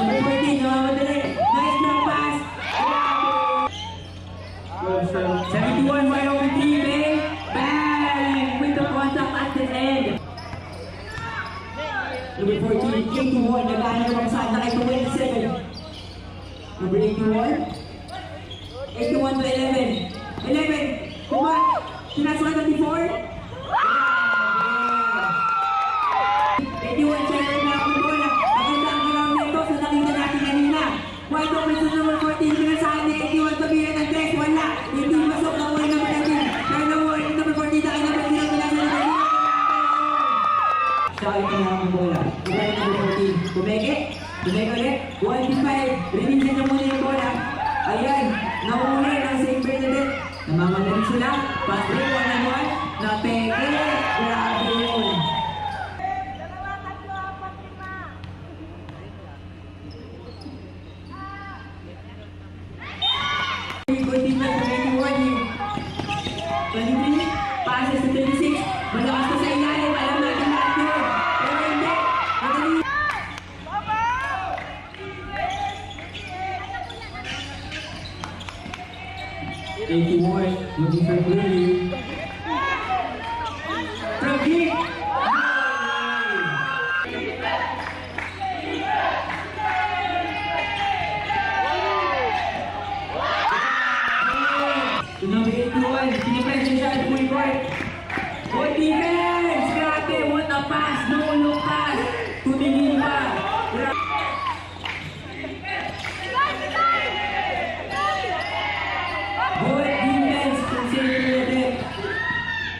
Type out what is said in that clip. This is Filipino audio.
Number 14, namamadali. Nice long pass. 71 by over 3, bang. Bang! With the contact at the end. Number 14, 81. Nagana naman saan na kay 27. Number 81. 81 to 11. 11. Kumat. Sinasakay ng 24. 81 second na ako bola. Maganda ang galaw nito sa nakita natin kanina. Wide open sa number 14. Pinasahan ni 81 tabihan ng 3. Wala. Hindi masok na wala naman ang team. Kaya na wala yung number 14 na kanya pwede lang pinasa na kanina. Sakay ka na ang bola. Iba yung number 14. Kumeke. Kumeke ulit. 1-5. Release na muna yung bola. Ayan. Nakuhuli ng St. Bernadette. Namamagaling sila. Pass break 1-1. Napeke. Grabe yun. Passes to 26